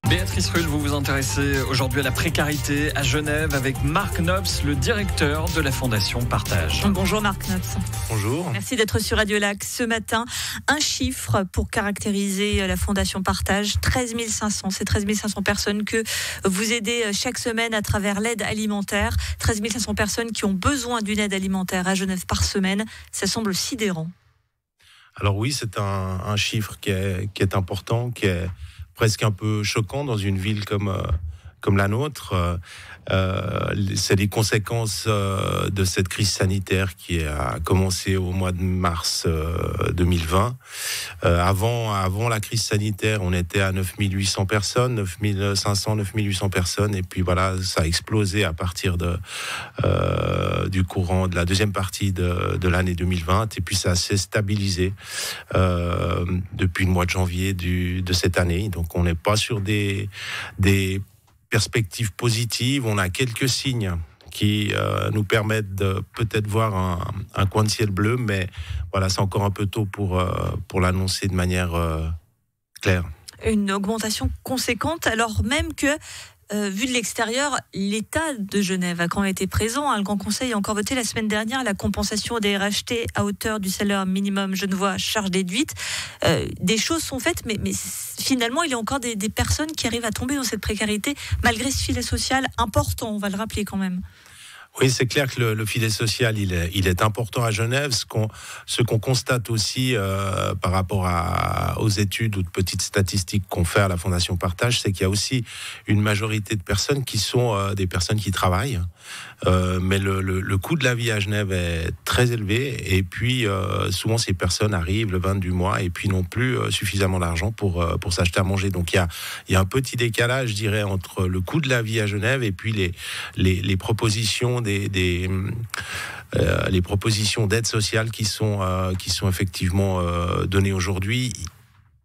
Béatrice Rulle, vous vous intéressez aujourd'hui à la précarité à Genève avec Marc Nobs, le directeur de la Fondation Partage. Bonjour Marc Nobs. Bonjour. Merci d'être sur Radio Lac ce matin. Un chiffre pour caractériser la Fondation Partage, 13 500. C'est 13 500 personnes que vous aidez chaque semaine à travers l'aide alimentaire. 13 500 personnes qui ont besoin d'une aide alimentaire à Genève par semaine. Ça semble sidérant. Alors oui, c'est un chiffre qui est important, qui est presque un peu choquant dans une ville comme la nôtre. C'est les conséquences de cette crise sanitaire qui a commencé au mois de mars 2020. Avant la crise sanitaire, on était à 9800 personnes, 9500, 9800 personnes. Et puis voilà, ça a explosé à partir du courant de la deuxième partie de l'année 2020. Et puis ça s'est stabilisé depuis le mois de janvier de cette année. Donc on n'est pas sur des perspectives positives. On a quelques signes qui nous permettent de peut-être voir un coin de ciel bleu, mais voilà, c'est encore un peu tôt pour l'annoncer de manière claire. Une augmentation conséquente, alors même que vu de l'extérieur, l'État de Genève a quand même été présent. Le Grand Conseil a encore voté la semaine dernière la compensation des RHT à hauteur du salaire minimum genevois, charge déduite. Des choses sont faites, mais finalement, il y a encore des personnes qui arrivent à tomber dans cette précarité, malgré ce filet social important, on va le rappeler quand même. Oui, c'est clair que le filet social, il est important à Genève. Ce qu'on constate aussi par rapport aux études ou de petites statistiques qu'on fait à la Fondation Partage, c'est qu'il y a aussi une majorité de personnes qui sont des personnes qui travaillent. Mais le coût de la vie à Genève est très élevé. Et puis, souvent, ces personnes arrivent le 20 du mois et puis n'ont plus suffisamment d'argent pour s'acheter à manger. Donc, il y a un petit décalage, je dirais, entre le coût de la vie à Genève et puis les propositions les propositions d'aide sociale qui sont effectivement données aujourd'hui.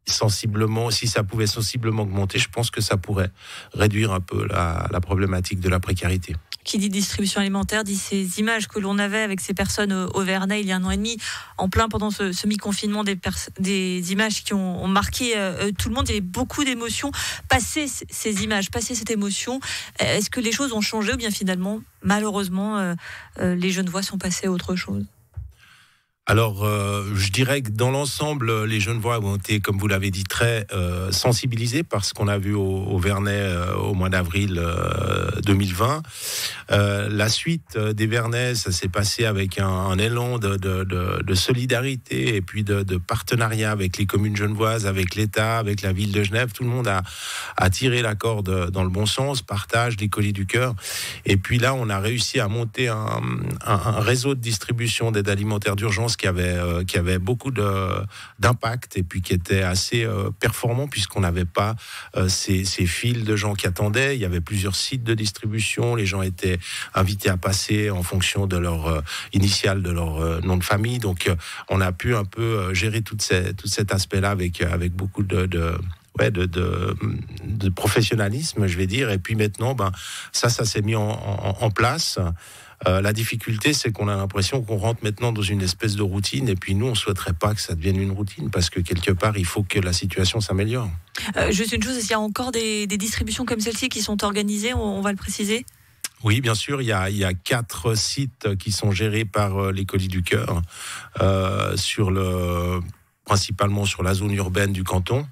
Sensiblement, si ça pouvait sensiblement augmenter, je pense que ça pourrait réduire un peu la problématique de la précarité. Qui dit distribution alimentaire, dit ces images que l'on avait avec ces personnes au Vernet il y a 1 an et demi, en plein pendant ce mi-confinement, des images qui ont marqué tout le monde. Il y avait beaucoup d'émotions. Passer ces images, passer cette émotion, est-ce que les choses ont changé ou bien finalement, malheureusement, les Genevois sont passés à autre chose ? Alors, je dirais que dans l'ensemble, les Genevois ont été, comme vous l'avez dit, très sensibilisés par ce qu'on a vu au Vernet au mois d'avril 2020. La suite des Vernets, ça s'est passé avec un élan de solidarité et puis de partenariat avec les communes genevoises, avec l'État, avec la ville de Genève. Tout le monde a tiré la corde dans le bon sens, Partage, les Colis du Cœur. Et puis là, on a réussi à monter un réseau de distribution d'aide alimentaire d'urgence qui avait beaucoup d'impact et puis qui était assez performant puisqu'on n'avait pas ces files de gens qui attendaient. Il y avait plusieurs sites de distribution. Les gens étaient invités à passer en fonction de leur initiale, de leur nom de famille. Donc, on a pu un peu gérer tout cet aspect-là avec beaucoup de professionnalisme, je vais dire. Et puis maintenant, ça s'est mis en place. La difficulté, c'est qu'on a l'impression qu'on rentre maintenant dans une espèce de routine. Et puis nous, on ne souhaiterait pas que ça devienne une routine parce que quelque part, il faut que la situation s'améliore. Juste une chose, est-ce qu'il y a encore des distributions comme celle-ci qui sont organisées, on va le préciser ? Oui, bien sûr, il y a 4 sites qui sont gérés par les Colis du Cœur principalement sur la zone urbaine du canton.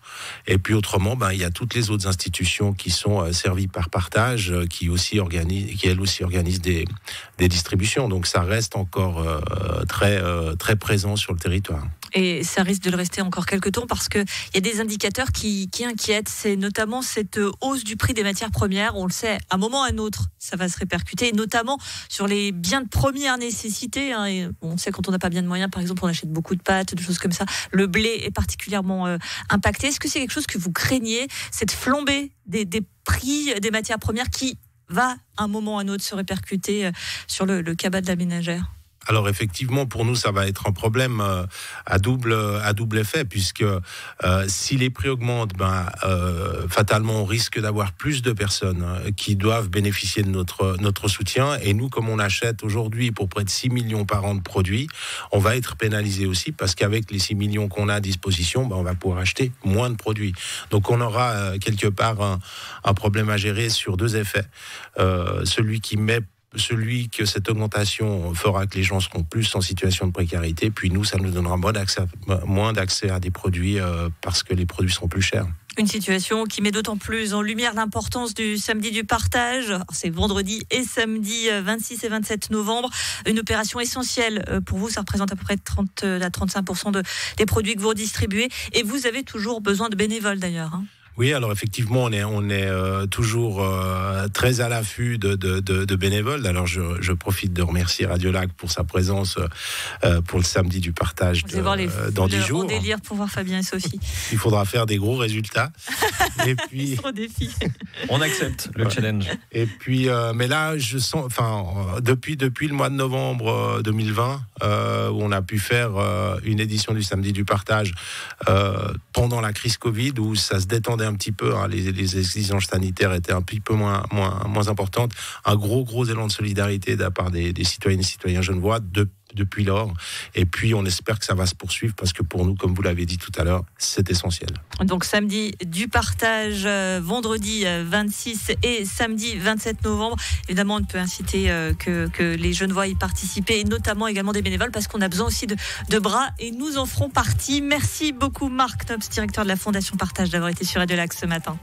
Et puis autrement, il y a toutes les autres institutions qui sont servies par Partage, qui elles aussi organisent des distributions. Donc ça reste encore très, très présent sur le territoire. Et ça risque de le rester encore quelques temps parce qu'il y a des indicateurs qui inquiètent. C'est notamment cette hausse du prix des matières premières. On le sait, à un moment ou à un autre, ça va se répercuter, et notamment sur les biens de première nécessité. Et on sait quand on n'a pas bien de moyens, par exemple, on achète beaucoup de pâtes, de choses comme ça. Le blé est particulièrement impacté. Est-ce que c'est quelque chose que vous craignez, cette flambée des prix des matières premières qui va, à un moment ou à un autre, se répercuter sur le cabas de la ménagère ? Alors effectivement, pour nous, ça va être un problème à double effet, puisque si les prix augmentent, fatalement, on risque d'avoir plus de personnes qui doivent bénéficier de notre soutien. Et nous, comme on achète aujourd'hui pour près de 6 millions par an de produits, on va être pénalisé aussi, parce qu'avec les 6 millions qu'on a à disposition, on va pouvoir acheter moins de produits. Donc on aura quelque part un problème à gérer sur deux effets. Celui que cette augmentation fera que les gens seront plus en situation de précarité, puis nous, ça nous donnera moins d'accès à des produits parce que les produits sont plus chers. Une situation qui met d'autant plus en lumière l'importance du samedi du partage. C'est vendredi et samedi 26 et 27 novembre. Une opération essentielle pour vous. Ça représente à peu près 30 à 35% des produits que vous redistribuez. Et vous avez toujours besoin de bénévoles d'ailleurs. Oui, alors effectivement, on est toujours très à l'affût de bénévoles. Alors je profite de remercier Radiolac pour sa présence pour le samedi du partage dans 10 jours. On délire pour voir Fabien et Sophie. Il faudra faire des gros résultats. Et puis, au défi. On accepte le challenge. Et puis, mais là, je sens, depuis le mois de novembre 2020, où on a pu faire une édition du samedi du partage pendant la crise Covid, où ça se détendait un petit peu, les exigences sanitaires étaient un petit peu moins importantes. Un gros élan de solidarité de la part des citoyennes et citoyens genevois depuis lors. Et puis, on espère que ça va se poursuivre parce que pour nous, comme vous l'avez dit tout à l'heure, c'est essentiel. Donc, samedi du partage, vendredi 26 et samedi 27 novembre. Évidemment, on ne peut inciter que les Genevois y participer, et notamment également des bénévoles, parce qu'on a besoin aussi de bras et nous en ferons partie. Merci beaucoup, Marc Nobs, directeur de la Fondation Partage, d'avoir été sur Radio Lac ce matin.